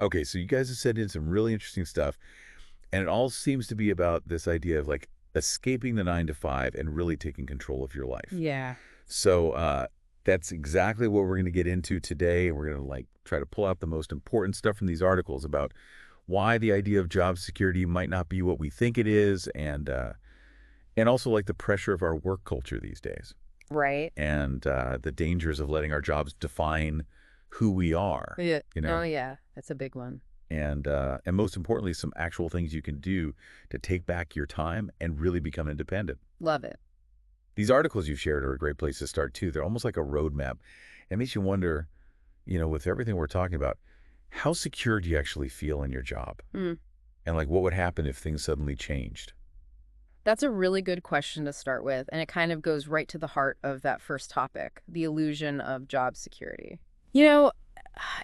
Okay, so you guys have said in some really interesting stuff, and it all seems to be about this idea of like escaping the 9 to 5 and really taking control of your life. Yeah. So that's exactly what we're going to get into today. We're going to like try to pull out the most important stuff from these articles about why the idea of job security might not be what we think it is, and also like the pressure of our work culture these days, Right. and the dangers of letting our jobs define who we are. Yeah. You Oh, know, yeah. That's a big one. and most importantly, some actual things you can do to take back your time and really become independent. Love it. These articles you've shared are a great place to start too. They're almost like a roadmap. It makes you wonder, with everything we're talking about, how secure do you actually feel in your job? Mm. And like, what would happen if things suddenly changed? That's a really good question to start with, and it kind of goes right to the heart of that first topic, the illusion of job security. You know,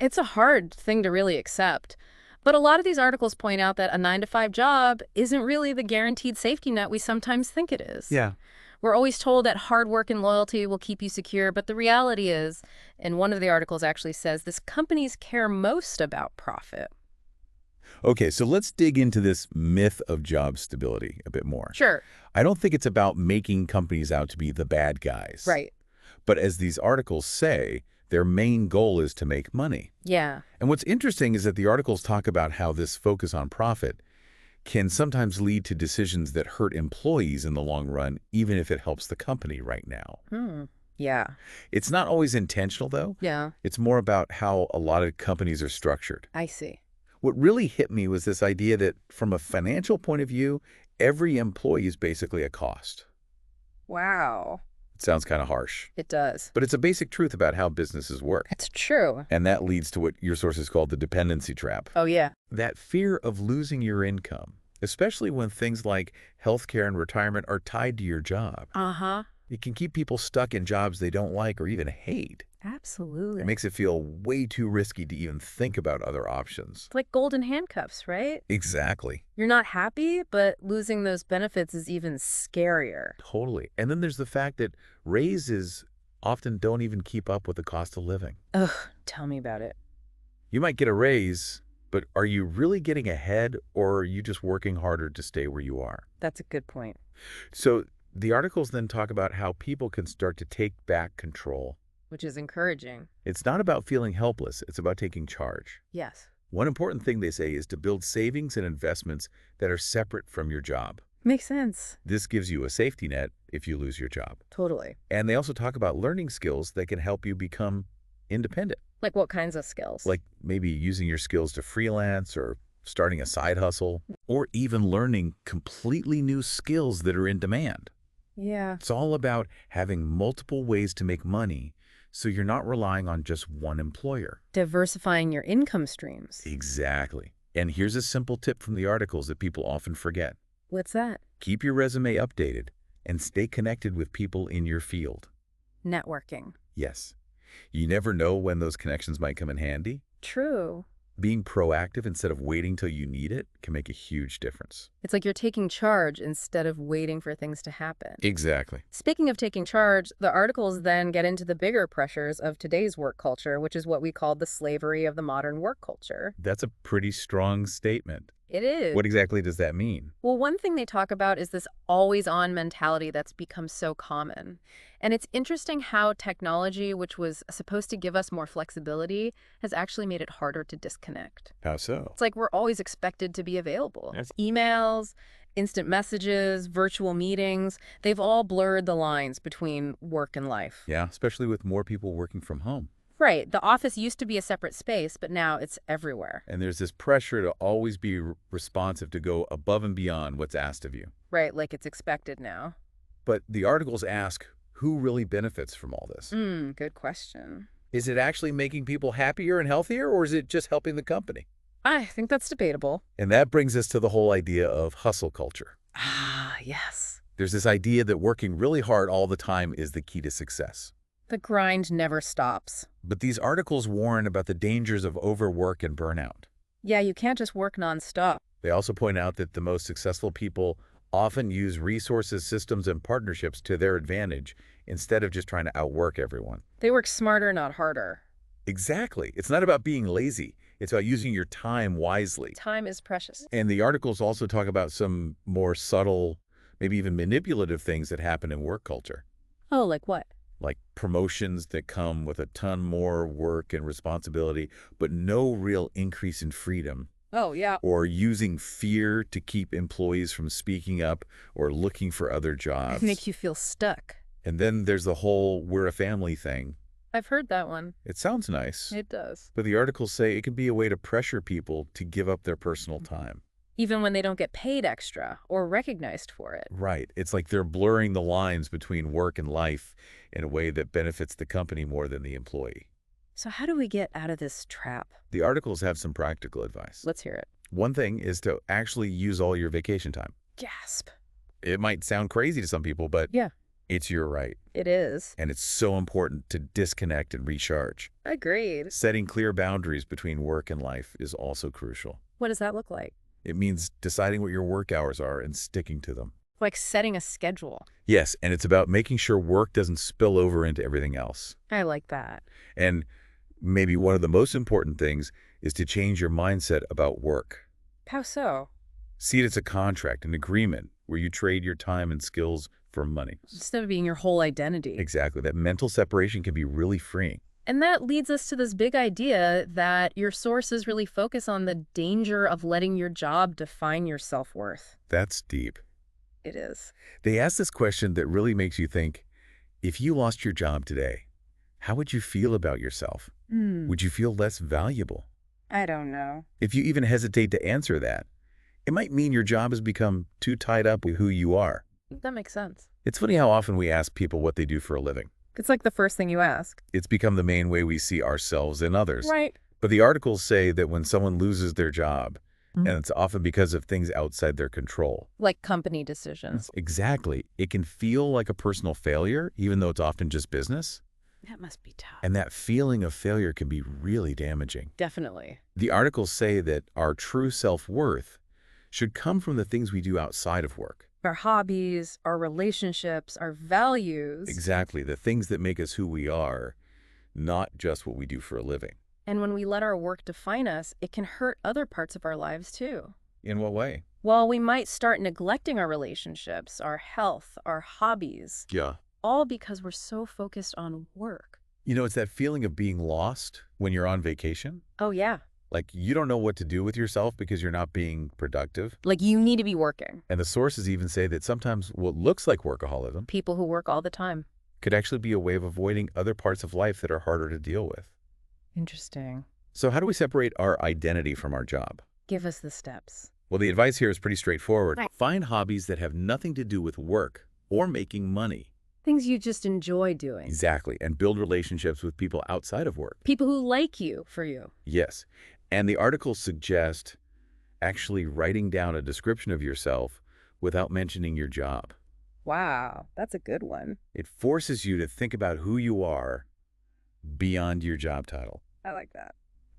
it's a hard thing to really accept, but a lot of these articles point out that a 9 to 5 job isn't really the guaranteed safety net we sometimes think it is. Yeah. We're always told that hard work and loyalty will keep you secure, but the reality is, and one of the articles actually says, this companies care most about profit. Okay, so let's dig into this myth of job stability a bit more. Sure. I don't think it's about making companies out to be the bad guys. Right. But as these articles say, their main goal is to make money. Yeah. And what's interesting is that the articles talk about how this focus on profit can sometimes lead to decisions that hurt employees in the long run, even if it helps the company right now. Hmm. Yeah. It's not always intentional, though. Yeah. It's more about how a lot of companies are structured. I see. What really hit me was this idea that from a financial point of view, every employee is basically a cost. Wow. It sounds kind of harsh, It does. but it's a basic truth about how businesses work. It's true. And that leads to what your sources call the dependency trap. Oh, yeah. That fear of losing your income, especially when things like healthcare and retirement are tied to your job. Uh-huh. It can keep people stuck in jobs they don't like or even hate. Absolutely. It makes it feel way too risky to even think about other options. It's like golden handcuffs, right? Exactly. You're not happy, but losing those benefits is even scarier. Totally. And then there's the fact that raises often don't even keep up with the cost of living. Ugh, tell me about it. You might get a raise, but are you really getting ahead, or are you just working harder to stay where you are? That's a good point. So the articles then talk about how people can start to take back control. Which is encouraging. It's not about feeling helpless, it's about taking charge. Yes. One important thing they say is to build savings and investments that are separate from your job. Makes sense. This gives you a safety net if you lose your job. Totally. And they also talk about learning skills that can help you become independent, Like what kinds of skills? like maybe using your skills to freelance or starting a side hustle, or even learning completely new skills that are in demand. Yeah. It's all about having multiple ways to make money so you're not relying on just one employer. Diversifying your income streams. Exactly. And here's a simple tip from the articles that people often forget. What's that? Keep your resume updated and stay connected with people in your field. Networking. Yes. You never know when those connections might come in handy. True. Being proactive instead of waiting till you need it can make a huge difference. It's like you're taking charge instead of waiting for things to happen. Exactly. Speaking of taking charge, the articles then get into the bigger pressures of today's work culture, which is what we call the slavery of the modern work culture. That's a pretty strong statement. It is. What exactly does that mean? Well, one thing they talk about is this always-on mentality that's become so common. And it's interesting how technology, which was supposed to give us more flexibility, has actually made it harder to disconnect. How so? It's like we're always expected to be available. Yes. Emails, instant messages, virtual meetings, they've all blurred the lines between work and life. Yeah, especially with more people working from home. Right. The office used to be a separate space, but now it's everywhere. And there's this pressure to always be responsive, to go above and beyond what's asked of you. Right, like it's expected now. But the articles ask, who really benefits from all this? Good question. Is it actually making people happier and healthier, or is it just helping the company? I think that's debatable. And that brings us to the whole idea of hustle culture. Ah, yes. There's this idea that working really hard all the time is the key to success. The grind never stops. But these articles warn about the dangers of overwork and burnout. Yeah, you can't just work nonstop. They also point out that the most successful people often use resources, systems, and partnerships to their advantage instead of just trying to outwork everyone. They work smarter, not harder. Exactly. It's not about being lazy. It's about using your time wisely. Time is precious. And the articles also talk about some more subtle, maybe even manipulative things that happen in work culture, Oh, like what? like promotions that come with a ton more work and responsibility, but no real increase in freedom, Oh, yeah. or using fear to keep employees from speaking up or looking for other jobs. Make you feel stuck. And then there's the whole "we're a family" thing. I've heard that one. It sounds nice, It does. but the articles say it can be a way to pressure people to give up their personal time. Even when they don't get paid extra or recognized for it. Right. It's like they're blurring the lines between work and life in a way that benefits the company more than the employee. So how do we get out of this trap? The articles have some practical advice. Let's hear it. One thing is to actually use all your vacation time. Gasp. It might sound crazy to some people, but Yeah, it's your right. it is. And it's so important to disconnect and recharge. Agreed. Setting clear boundaries between work and life is also crucial. What does that look like? It means deciding what your work hours are and sticking to them. Like setting a schedule. Yes, and it's about making sure work doesn't spill over into everything else. I like that. And maybe one of the most important things is to change your mindset about work. How so? See it as a contract, an agreement, where you trade your time and skills for money. Instead of being your whole identity. Exactly. That mental separation can be really freeing. And that leads us to this big idea that your sources really focus on the danger of letting your job define your self-worth. That's deep. It is. They ask this question that really makes you think, if you lost your job today, how would you feel about yourself? Would you feel less valuable? I don't know. If you even hesitate to answer that, it might mean your job has become too tied up with who you are. That makes sense. It's funny how often we ask people what they do for a living. It's like the first thing you ask. It's become the main way we see ourselves and others. Right. But the articles say that when someone loses their job, Mhm. and it's often because of things outside their control. Like company decisions. Exactly. It can feel like a personal failure, even though it's often just business. That must be tough. And that feeling of failure can be really damaging. Definitely. The articles say that our true self-worth should come from the things we do outside of work. Our hobbies, our relationships, our values. Exactly. The things that make us who we are, not just what we do for a living. And when we let our work define us, it can hurt other parts of our lives too. In what way? Well, we might start neglecting our relationships, our health, our hobbies, Yeah. all because we're so focused on work. You know, it's that feeling of being lost when you're on vacation. Oh, yeah. Like you don't know what to do with yourself because you're not being productive. Like you need to be working. And the sources even say that sometimes what looks like workaholism People who work all the time. could actually be a way of avoiding other parts of life that are harder to deal with. Interesting. So how do we separate our identity from our job? Give us the steps. Well, the advice here is pretty straightforward. Right. Find hobbies that have nothing to do with work or making money. Things you just enjoy doing. Exactly. And build relationships with people outside of work. People who like you for you. Yes. And the articles suggest actually writing down a description of yourself without mentioning your job. Wow, that's a good one. It forces you to think about who you are beyond your job title. I like that.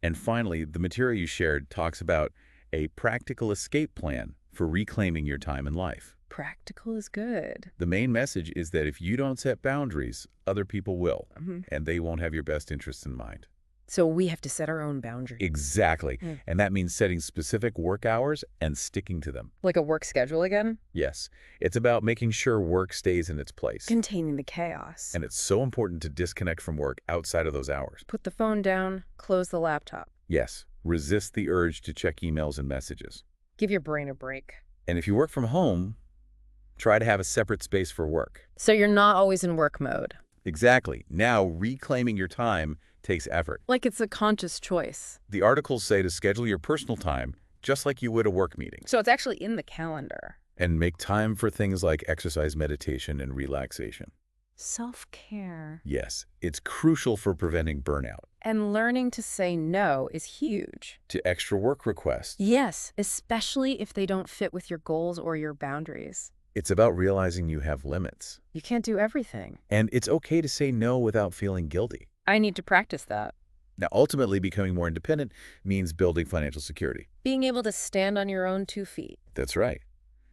And finally, the material you shared talks about a practical escape plan for reclaiming your time in life. Practical is good. The main message is that if you don't set boundaries, other people will, Mm-hmm. and they won't have your best interests in mind. So we have to set our own boundaries. Exactly. Mm. And that means setting specific work hours and sticking to them. Like a work schedule again? Yes, it's about making sure work stays in its place. Containing the chaos. And it's so important to disconnect from work outside of those hours. Put the phone down, close the laptop. Yes, resist the urge to check emails and messages. Give your brain a break. And if you work from home, try to have a separate space for work. So you're not always in work mode. Exactly. Now, reclaiming your time takes effort. Like it's a conscious choice. The articles say to schedule your personal time just like you would a work meeting, So it's actually in the calendar. and make time for things like exercise, meditation, and relaxation. Self-care. Yes, it's crucial for preventing burnout. And learning to say no is huge. To extra work requests, Yes, especially if they don't fit with your goals or your boundaries. it's about realizing you have limits. You can't do everything. And it's okay to say no without feeling guilty. I need to practice that. Now, ultimately, becoming more independent means building financial security. Being able to stand on your own 2 feet. That's right.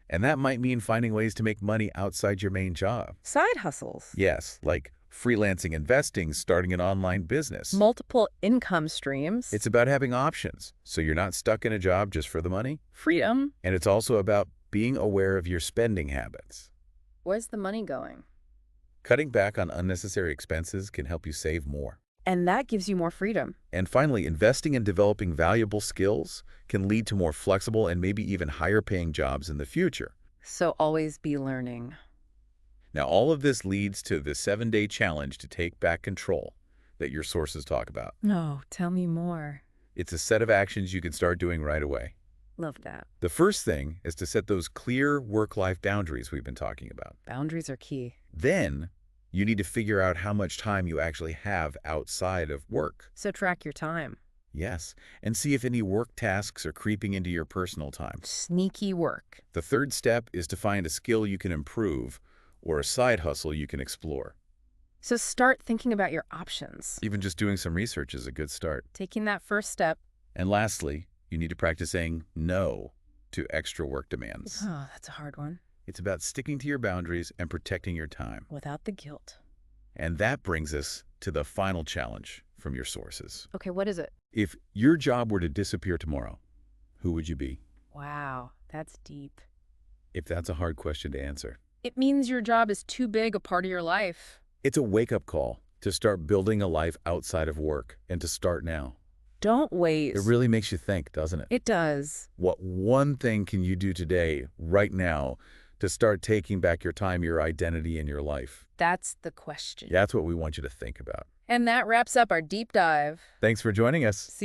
And that might mean finding ways to make money outside your main job. Side hustles. Yes, like freelancing investing, starting an online business. Multiple income streams. It's about having options, so you're not stuck in a job just for the money. Freedom. And it's also about being aware of your spending habits. Where's the money going? Cutting back on unnecessary expenses can help you save more. And that gives you more freedom. And finally, investing in developing valuable skills can lead to more flexible and maybe even higher-paying jobs in the future. So always be learning. Now, all of this leads to the 7-day challenge to take back control that your sources talk about. No, tell me more. It's a set of actions you can start doing right away. Love that. The first thing is to set those clear work-life boundaries we've been talking about. Boundaries are key. Then, you need to figure out how much time you actually have outside of work. So track your time. Yes, and see if any work tasks are creeping into your personal time. Sneaky work. The third step is to find a skill you can improve or a side hustle you can explore. So start thinking about your options. Even just doing some research is a good start. Taking that first step. And lastly, you need to practice saying no to extra work demands. Oh, that's a hard one. It's about sticking to your boundaries and protecting your time. Without the guilt. And that brings us to the final challenge from your sources. Okay, what is it? If your job were to disappear tomorrow, who would you be? Wow, that's deep. If that's a hard question to answer. It means your job is too big a part of your life. It's a wake-up call to start building a life outside of work and to start now. Don't wait. It really makes you think, doesn't it? It does. What one thing can you do today, right now, to start taking back your time, your identity, and your life? That's the question. That's what we want you to think about. And that wraps up our deep dive. Thanks for joining us. See you